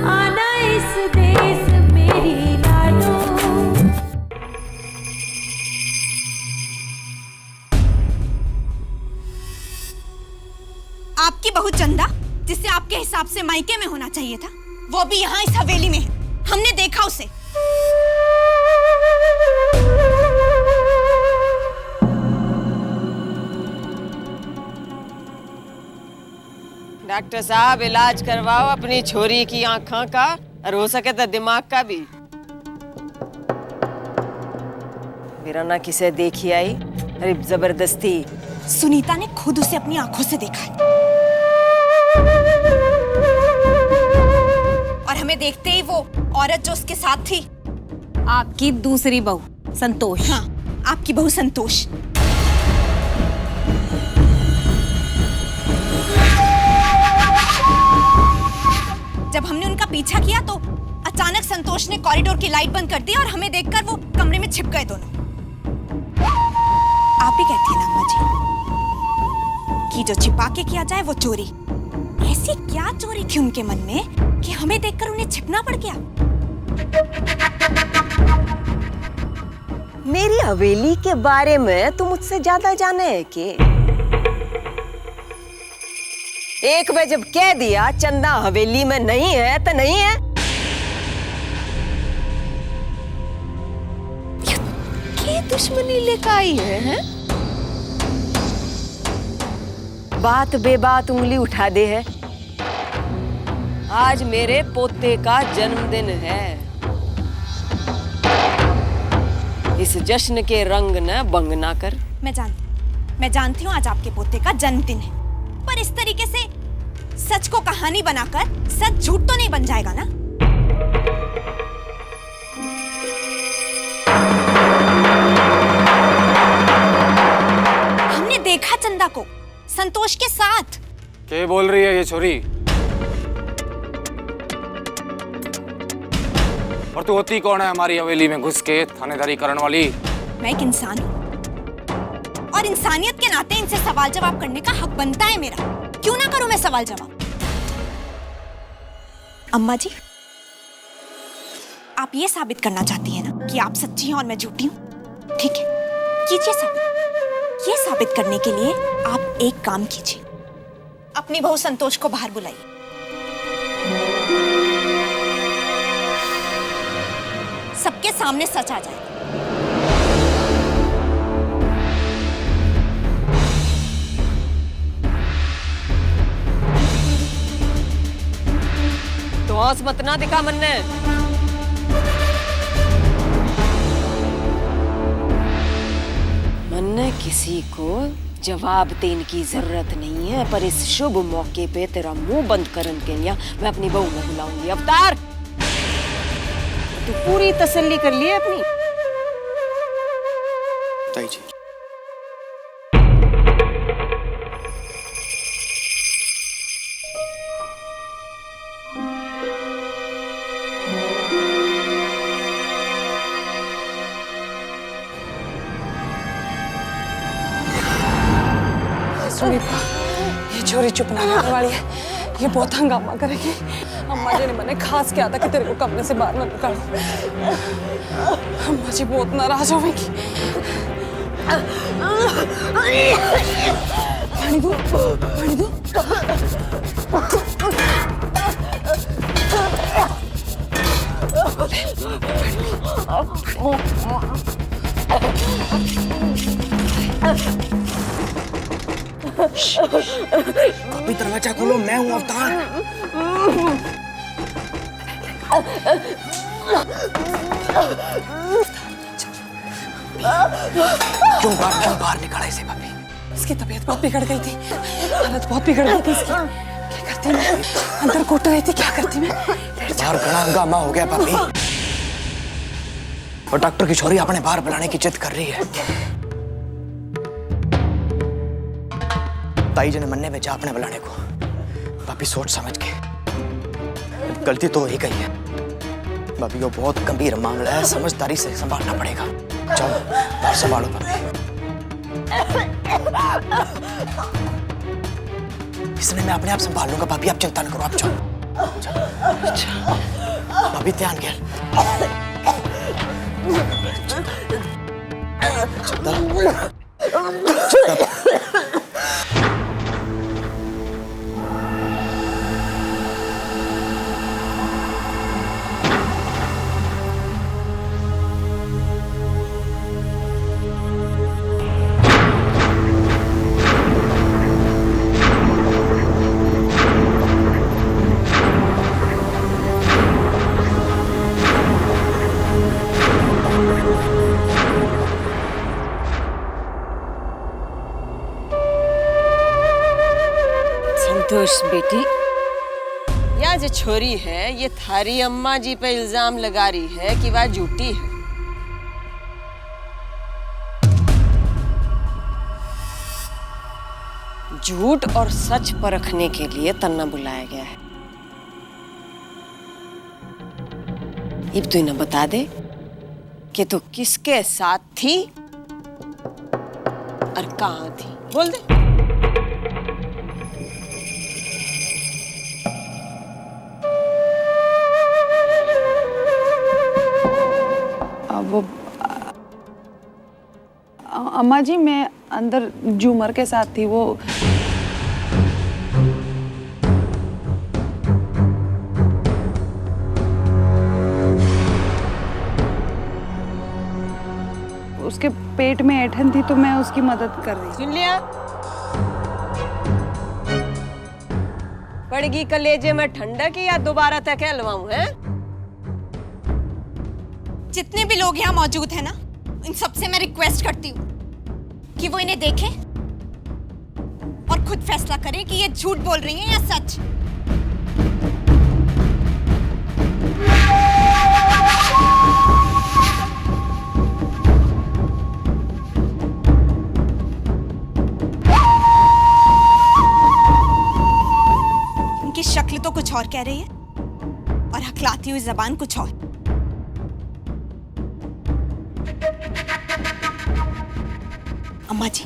आना इस देश मेरी लाडो। आपकी बहू चंदा, जिसे आपके हिसाब से मायके में होना चाहिए था, वो भी यहाँ इस हवेली में है। हमने देखा उसे। डॉक्टर साहब, इलाज करवाओ अपनी छोरी की आंखों का, और हो सके तो दिमाग का भी। मेरा ना किसे देखी आई, अरे जबरदस्ती। सुनीता ने खुद उसे अपनी आंखों से देखा है। और हमें देखते ही वो औरत जो उसके साथ थी, आपकी दूसरी बहू संतोष। हाँ, आपकी बहू संतोष। जब हमने उनका पीछा किया तो अचानक संतोष ने कॉरिडोर की लाइट बंद कर दी और हमें देखकर वो कमरे में छिप गए दोनों। आप ही कहती हैं ना अम्मा जी कि जो छिपा के किया जाए वो चोरी। ऐसी क्या चोरी थी उनके मन में कि हमें देखकर उन्हें छिपना पड़ गया? मेरी हवेली के बारे में तुम मुझसे ज्यादा जाने है कि? एक बार जब कह दिया चंदा हवेली में नहीं है तो नहीं है। ये दुश्मनी लेकर आई है? बात बेबात उंगली उठा दे है। आज मेरे पोते का जन्मदिन है। इस जश्न के रंग न बंग ना कर। मैं जानती हूँ आज आपके पोते का जन्मदिन है, पर इस तरीके से सच को कहानी बनाकर सच झूठ तो नहीं बन जाएगा ना। हमने देखा चंदा को संतोष के साथ। क्या बोल रही है ये छोरी? और तू होती कौन है हमारी हवेली में घुस के थानेदारी करने वाली? मैं एक इंसान हूँ और इंसानियत के नाते इनसे सवाल जवाब करने का हक बनता है मेरा। क्यों ना करूं मैं सवाल जवाब? अम्मा जी, आप ये साबित करना चाहती हैं ना कि आप सच्ची हैं और मैं झूठी हूं? ठीक है, कीजिए साबित। ये साबित करने के लिए आप एक काम कीजिए, अपनी बहू संतोष को बाहर बुलाइए। सबके सामने सच आ जाए। तो हौस मत ना दिखा मन्ने। मन्ने किसी को जवाब देने की जरूरत नहीं है, पर इस शुभ मौके पे तेरा मुंह बंद करने के लिए मैं अपनी बहू को बुलाऊंगी। अवतार, तू पूरी तसल्ली कर ली है अपनी? ताई जी, सुनीता, ये छोरी चुप ना रहने वाली है। ये बहुत हंगामा करेगी। अम्मा जी ने मैंने खास किया था कि तेरे को कमरे से बाहर मत निकालो। अम्मा जी बहुत नाराज होंगी। पानी दो, पानी दो। अभी दरवाजा खोलो, मैं हूँ अवतार। क्यों बाहर निकाला इसे भाभी? इसकी तबीयत बहुत बिगड़ गई थी, हालत बहुत बिगड़ गई थी इसकी। क्या करती मैं? अंदर कोट रही थी, क्या करती मैं? बाहर बड़ा हंगामा हो गया भाभी, और डॉक्टर की छोरी अपने बाहर बुलाने की जिद कर रही है। ताई जी ने मन्ने भेजा अपने बुलाने को। भाभी सोच समझ के, गलती तो ही गई है भाभी, वो बहुत गंभीर मामला है, समझदारी से संभालना पड़ेगा। चलो बाहर संभालो भाभी। इसने मैं अपने आप संभाल लूंगा भाभी, आप चिंता न करो, आप चलो। भाभी ध्यान कर। संतोष बेटी, यह जो छोरी है ये थारी अम्मा जी पे इल्जाम लगा रही है कि वह झूठी है। झूठ और सच परखने के लिए तन्ना बुलाया गया है। अब तू इन्हें बता दे कि तू किसके साथ थी और कहां थी, बोल दे। वो अम्मा जी, मैं अंदर झूमर के साथ थी। वो उसके पेट में ऐंठन थी तो मैं उसकी मदद कर रही थी। सुन लिया? पड़गी कलेजे में ठंडक या दोबारा तक हलवाऊं है? जितने भी लोग यहाँ मौजूद हैं ना, इन सबसे मैं रिक्वेस्ट करती हूँ कि वो इन्हें देखें और खुद फैसला करें कि ये झूठ बोल रही हैं या सच। इनकी शक्ल तो कुछ और कह रही है और हकलाती हुई जबान कुछ और। अम्मा जी,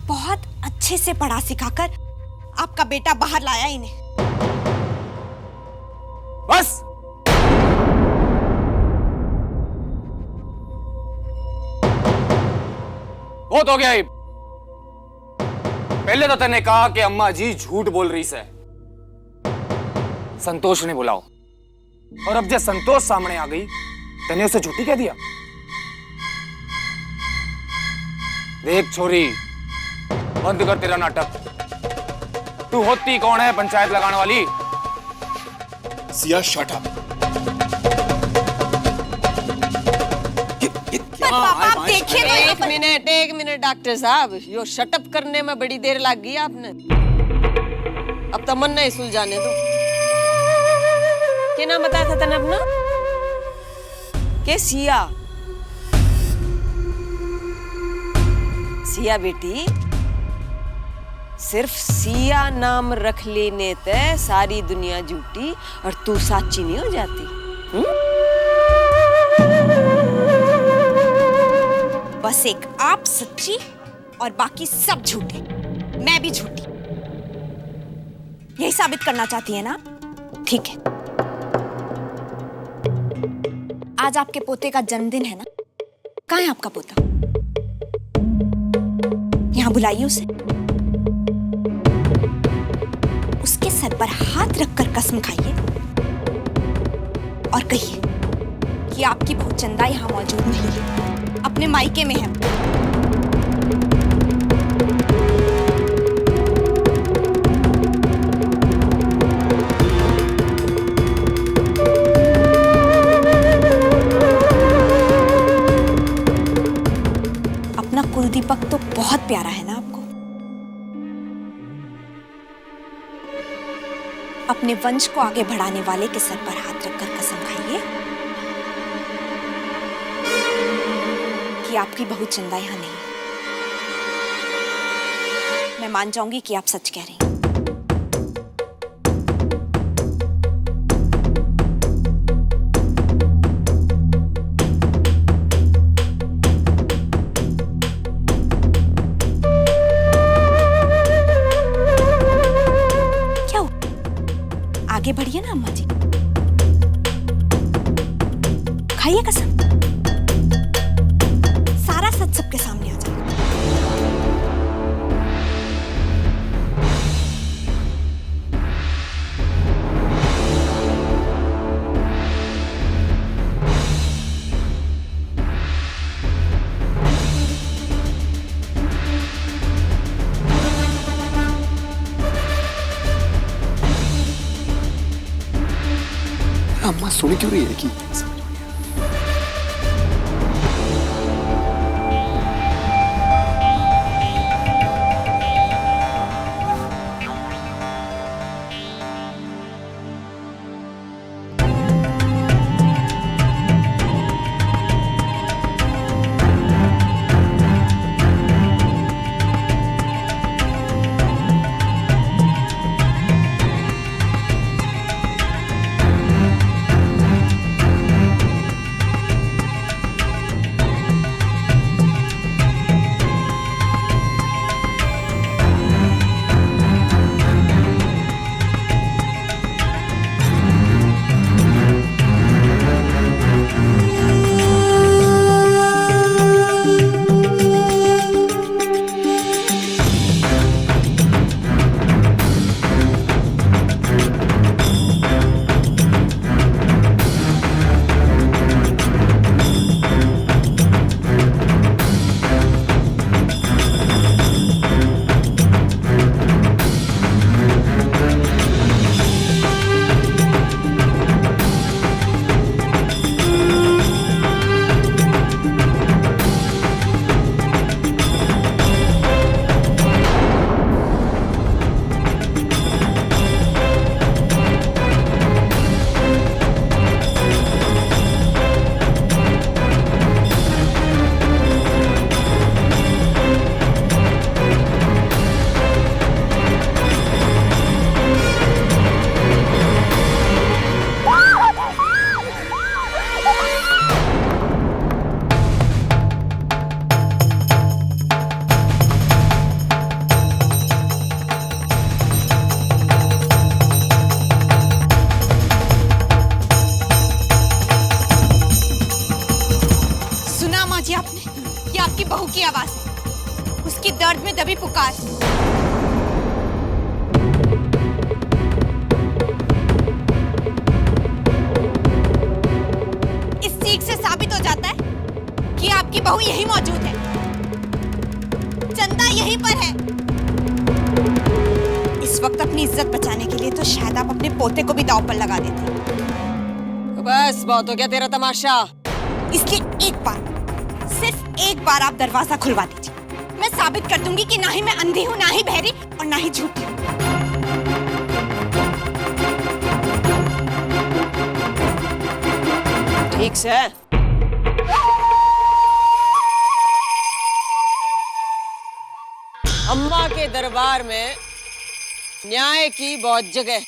बहुत अच्छे से पढ़ा सिखाकर आपका बेटा बाहर लाया इन्हें। बस बहुत हो गया। ये पहले तो तने कहा कि अम्मा जी झूठ बोल रही से, संतोष ने बुलाओ, और अब जब संतोष सामने आ गई तने उसे झूठी कह दिया। देख छोरी, बंद कर तेरा नाटक। तू होती कौन है पंचायत लगाने वाली? Siya, shut up. पापा आप देखिए तो एक मिनट डॉक्टर साहब, यो शटअप करने में बड़ी देर लग गई आपने। अब तो मन नहीं सुलझाने दो। क्या नाम बताया था तने अपना? के सिया? सिया बेटी, सिर्फ सिया नाम रख लेने ते सारी दुनिया झूठी और तू साची नहीं हो जाती। बस एक आप सच्ची और बाकी सब झूठे, मैं भी झूठी। यही साबित करना चाहती है ना? ठीक है, आज आपके पोते का जन्मदिन है ना? कहाँ है आपका पोता? यहां बुलाइए उसे। उसके सर पर हाथ रखकर कसम खाइए और कहिए कि आपकी बहू चंदा यहां मौजूद नहीं है, अपने मायके में है। अपना कुलदीपक तो बहुत प्यारा है ना आपको? अपने वंश को आगे बढ़ाने वाले के सर पर हाथ रखकर कसम खाइए कि आपकी बहू चंदा यहां नहीं। मैं मान जाऊंगी कि आप सच कह रही हैं। क्या हुआ? आगे बढ़िए ना अम्मा जी। खाइए कसम, सारा सच सबके सामने आ जाएगा। अम्मा सुन क्यों रही है कि बहू की आवाज है, उसकी दर्द में दबी पुकार। इस सीख से साबित हो जाता है कि आपकी बहू यहीं मौजूद है, चंदा यहीं पर है। इस वक्त अपनी इज्जत बचाने के लिए तो शायद आप अपने पोते को भी दांव पर लगा देते। बस बहुत हो गया तेरा तमाशा। इसलिए एक बार, सिर्फ एक बार आप दरवाजा खुलवा दीजिए, मैं साबित कर दूंगी कि ना ही मैं अंधी हूँ, ना ही बहरी और ना ही झूठी हूँ। ठीक से। अम्मा के दरबार में न्याय की बहुत जगह,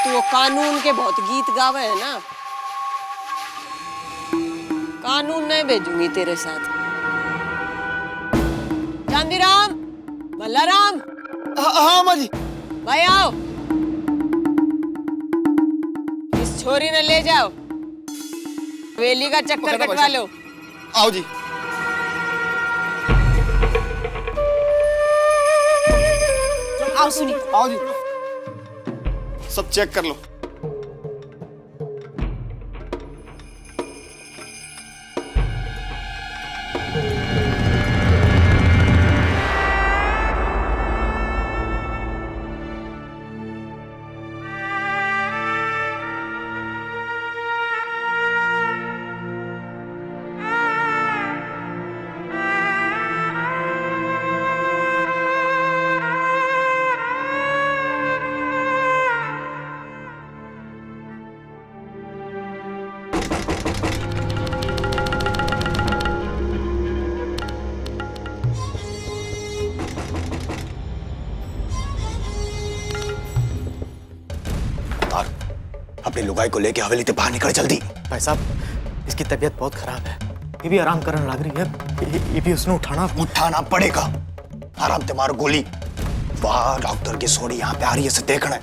तू वो कानून के बहुत गीत गावे है ना, कानून नहीं भेजूंगी तेरे साथ। चांदीराम, मल्लाराम। हाँ अम्मा जी। भाई आओ, इस छोरी ने ले जाओ, हवेली का चक्कर कटवा लो। आओ जी। आओ सुनिए। आओ जी, सब चेक कर लो। अपनी लुगाई को लेके हवेली से बाहर निकल जल्दी। भाई साहब, इसकी तबीयत बहुत खराब है, ये भी आराम करने लग रही है, ये भी उसने उठाना पड़ेगा। आराम ते मारो गोली। वाह, डॉक्टर की सोड़ी यहाँ पे आ रही है, इसे देखना है।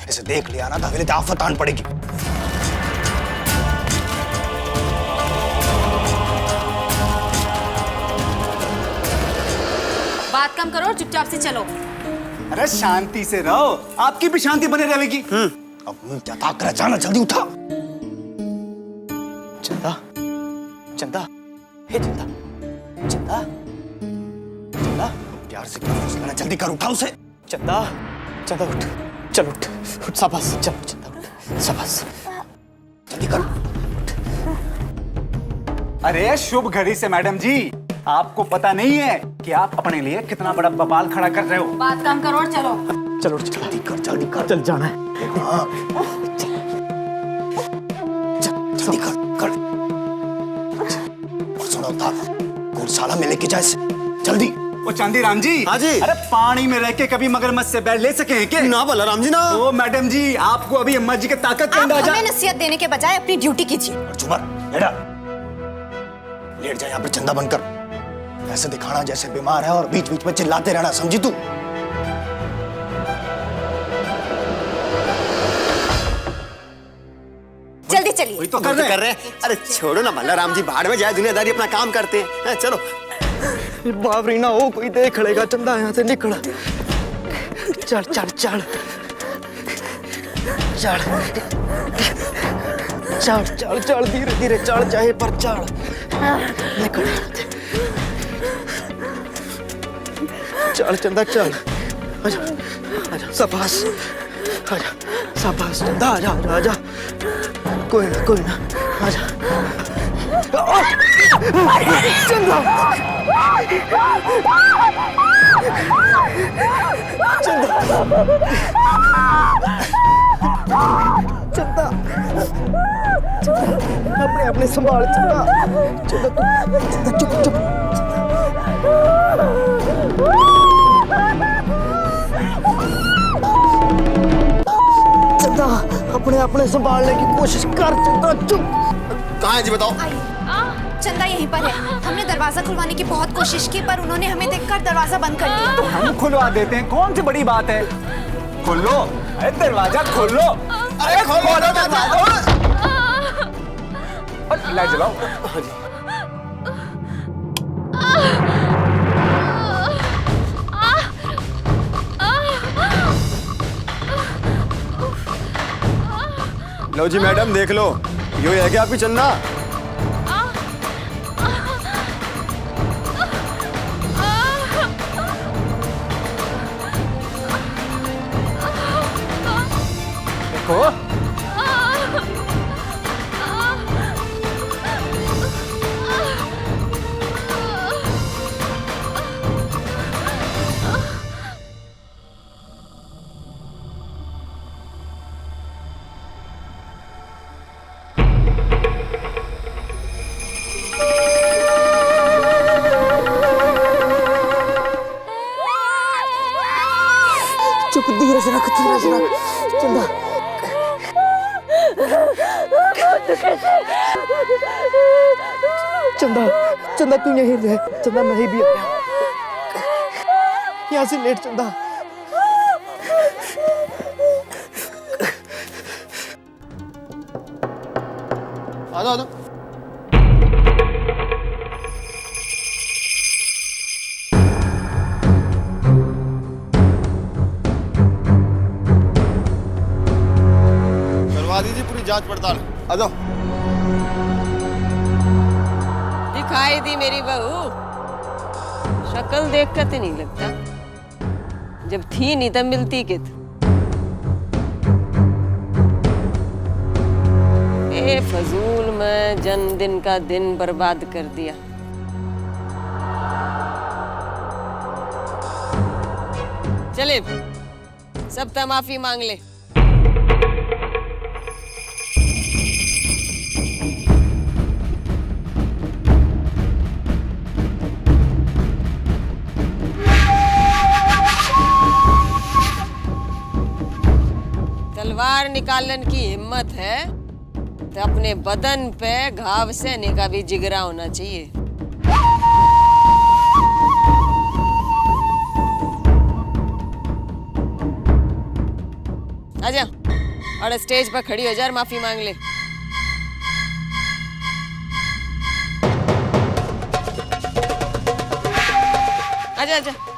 इसे देख लिया ना तो हवेली आफत आन पड़ेगी। बात कम करो और चुपचाप से चलो। अरे शांति से रहो, आपकी भी शांति बने रहेगी। अब क्या ताक कर जाना, जल्दी उठा। चंदा, चंदा, हे चंदा, चंदा, चंदा, प्यार से क्या फैसला है, जल्दी कर, उठा उसे। चंदा, चंदा उठ, चल उठ, उठ शाबाश, चल चंदा उठ, शाबाश, जल्दी कर। अरे शुभ घड़ी से मैडम जी, आपको पता नहीं है कि आप अपने लिए कितना बड़ा बवाल खड़ा कर रहे हो। बात कम करो और चलो। चल उठ, जल्दी कर, जल्दी कर, चल जाना है। जल्दी कर। और सुनो था, गौशाला में लेके जाए इसे, जल्दी। ओ चांदीराम जी। हाँ जी। अरे पानी में रह के कभी मगरमच्छ से बैठ ले सके हैं क्या? ना बलराम जी ना। ओ मैडम जी, आपको अभी अम्मा जी की ताकत का आप अंदाजा। हमें नसीहत देने के बजाय अपनी ड्यूटी कीजिए। और झूमर, लेट जा यहाँ पर चंदा बनकर। ऐसे दिखाना जैसे बीमार है और बीच बीच में चिल्लाते रहना, समझी तू? जल्दी चलिए। वही तो कर रहे हैं। अरे छोड़ो ना बलराम जी, भाड़ में जाए, दुनियादारी अपना काम करते हैं। चलो बावरी ना हो, कोई देख लेगा। चंदा यहाँ से निकल, चल चल चल चल चल चल चल, धीरे धीरे चढ़, चाहे पर चढ़, निकल चल चंदा चल। आजा आजा, शाबाश, आजा शाबाश चंदा, आजा आजा आजा, कोई ना आजा। चंदा, चंदा, अपने अपने संभाल चंदा, चंदा चुप चुप। चंदा, अपने अपने संभालने की कोशिश कर। चंदा चुप। कहाँ है जी, बताओ। चंदा यहीं पर है। हमने दरवाजा खुलवाने की बहुत कोशिश की पर उन्होंने हमें देखकर दरवाजा बंद कर दिया। तो हम खुलवा देते हैं, कौन सी बड़ी बात है। खोल लो, अरे दरवाजा खोल लो। अरे खोलो दरवाजा। लाइट जलाओ। लो जी मैडम, देख लो, यो है क्या आपकी चंदा? देखो, चुप, धीरे से रख, धीरे से रख। चंदा, चंदा, चंदा तू यहीं रह। चंदा नहीं भी आया, यहाँ से लेट। चंदा, आ जाओ, आ जाओ। करवा दीजिए पूरी जांच पड़ताल। आ जाओ। दिखाई दी मेरी बहू, शक्ल देख कर तो नहीं लगता, जब थी नहीं तब मिलती कित। फजूल में जन्मदिन का दिन बर्बाद कर दिया। चले सबका माफी मांग ले। तलवार निकालन की हिम्मत है तो अपने बदन पे घाव सहने का भी जिगरा होना चाहिए। आजा और स्टेज पर खड़ी हो जा और माफी मांग ले। आजा आजा।